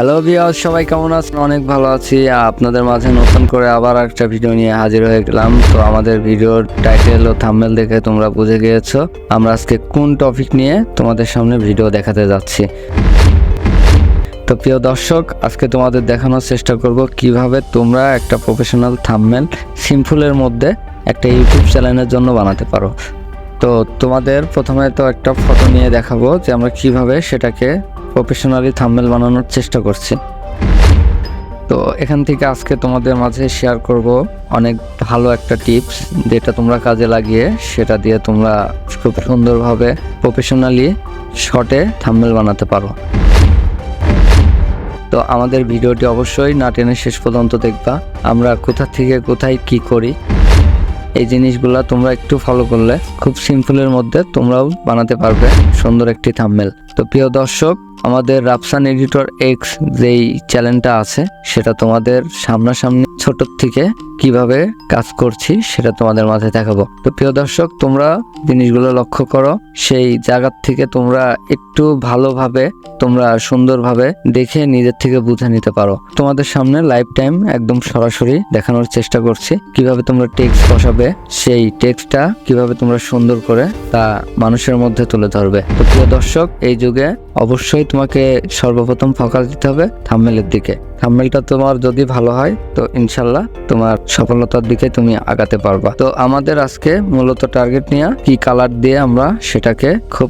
Hello viewers, সবাই কেমন আছেন? অনেক ভালো আছি। আপনাদের মাঝে নতুন করে আবার একটা ভিডিও নিয়ে হাজির হয়ে গেলাম। তো আমাদের ভিডিওর টাইটেল ও থাম্বনেল দেখে তোমরা বুঝে গিয়েছো আমরা আজকে কোন টপিক নিয়ে তোমাদের সামনে ভিডিও দেখাতে যাচ্ছি। তো প্রিয় দর্শক, আজকে তোমাদের দেখানোর চেষ্টা করব কিভাবে তোমরা একটা প্রফেশনাল থাম্বনেল সিম্পলের মধ্যে একটা ইউটিউব চ্যানেলের জন্য বানাতে পারো। তো তোমাদের প্রথমে তো একটা ফটো নিয়ে দেখাবো যে আমরা কিভাবে সেটাকে প্রফেশনালি থাম্বনেল বানানোর চেষ্টা করছি। তো এখান থেকে আজকে তোমাদের মাঝে শেয়ার করব অনেক ভালো একটা টিপস, যেটা তোমরা কাজে লাগিয়ে সেটা দিয়ে তোমরা খুব সুন্দরভাবে প্রফেশনালি শর্টে থাম্বনেল বানাতে পারো। তো আমাদের ভিডিওটি অবশ্যই না টেনে শেষ পর্যন্ত দেখবা। আমরা কোথা থেকে কোথায় কি করি এই জিনিসগুলা তোমরা একটু ফলো করলে খুব সিম্পলের মধ্যে তোমরাও বানাতে পারবে সুন্দর একটি থাম্বনেল। তো প্রিয় দর্শক, আমাদের রাফসান এডিটর এক্স যেই চ্যানেলটা আছে সেটা তোমাদের সামনাসামনি ছোট থেকে কিভাবে কাজ করছি সেটা তোমাদের মাঝে দেখাবো। তো প্রিয় দর্শক, তোমরা জিনিসগুলো লক্ষ্য করো, সেই জায়গার থেকে তোমরা একটু ভালোভাবে তোমরা সুন্দরভাবে দেখে নিজের থেকে বুঝে নিতে পারো। তোমাদের সামনে লাইভ টাইম একদম সরাসরি দেখানোর চেষ্টা করছি কিভাবে তোমরা টেক্সট বসাবে, সেই টেক্সটটা কিভাবে তোমরা সুন্দর করে তা মানুষের মধ্যে তুলে ধরবে। তো প্রিয় দর্শক, এই যুগে অবশ্যই তোমাকে সর্বপ্রথম ফোকাস দিতে হবে থাম্বনেলের দিকে। থাম্বনেলটা তোমার যদি ভালো হয় তো ইনশাল্লাহ তোমার সফলতার দিকে তুমি আগাতে পারবা। তো আমাদের আজকে মূলত টার্গেট নিয়ে কি কালার দিয়ে আমরা সেটাকে খুব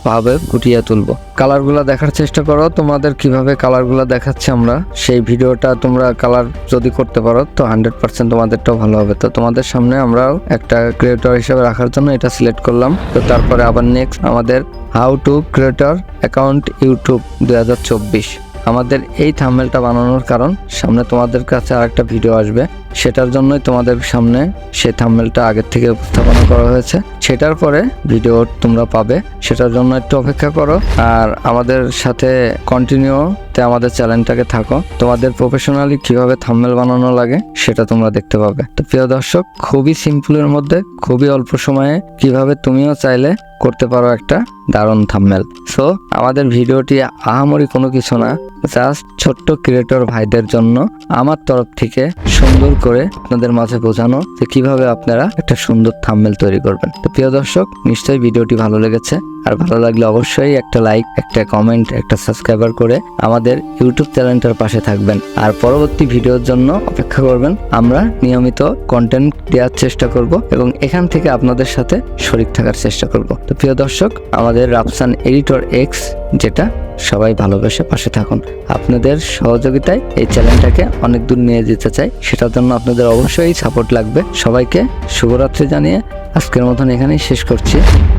ভাবে ফুটিয়ে তুলবো। কালারগুলো দেখার চেষ্টা করো, তোমাদের কিভাবে কালারগুলো দেখাচ্ছে আমরা সেই ভিডিওটা তোমরা কালার যদি করতে পারো তো 100% তোমাদেরটাও ভালো হবে। তো তোমাদের সামনে আমরাও একটা ক্রিয়েটর হিসেবে রাখার জন্য এটা সিলেক্ট করলাম। তো তারপরে আবার নেক্সট আমাদের how to creator account YouTube 2024 আমাদের এই থাম্বনেলটা বানানোর কারণ, সামনে তোমাদের কাছে আরেকটা ভিডিও আসবে, সেটার জন্যই তোমাদের সামনে সেই থাম্বনেলটা আগের থেকে উপস্থাপনা করা হয়েছে। সেটার পরে ভিডিও তোমরা পাবে, সেটার জন্য একটু অপেক্ষা করো আর আমাদের সাথে কন্টিনিউতে আমাদের চ্যানেলটাকে থাকো। তোমাদের প্রফেশনালি কিভাবে থাম্বনেল বানানো লাগে সেটা তোমরা দেখতে পাবে। তো প্রিয় দর্শক, খুবই সিম্পলের মধ্যে খুবই অল্প সময়ে কিভাবে তুমিও চাইলে করতে পারো একটা দারুণ থাম্বনেল। সো আমাদের ভিডিওটি আহামরি কোনো কিছু না, জাস্ট ছোট্ট ক্রিয়েটর ভাইদের জন্য আমার তরফ থেকে সুন্দর করে আপনাদের মাঝে বোঝানো যে কিভাবে আপনারা একটা সুন্দর থাম্বনেল তৈরি করবেন। তো প্রিয় দর্শক, নিশ্চয়ই ভিডিওটি ভালো লেগেছে, আর ভালো লাগলে অবশ্যই একটা লাইক, একটা কমেন্ট, একটা সাবস্ক্রাইবার করে আমাদের ইউটিউব চ্যানেলটার পাশে থাকবেন। আর পরবর্তী ভিডিওর জন্য অপেক্ষা করবেন। আমরা নিয়মিত কন্টেন্ট দেওয়ার চেষ্টা করব এবং এখান থেকে আপনাদের সাথে শরিক থাকার চেষ্টা করব। তো প্রিয় দর্শক, আমাদের রাফসান এডিটর এক্স, যেটা সবাই ভালোবেসে পাশে থাকুন। আপনাদের সহযোগিতায় এই চ্যানেলটাকে অনেক দূর নিয়ে যেতে চাই, সেটার জন্য আপনাদের অবশ্যই সাপোর্ট লাগবে। সবাইকে শুভরাত্রি জানিয়ে আজকের মতন এখানেই শেষ করছি।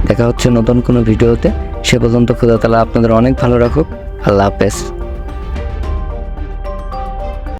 দেখা হচ্ছে নতুন কোনো ভিডিওতে। সে পর্যন্ত খোদা তাআলা আপনাদের অনেক ভালো রাখুক। আল্লাহ হাফেজ।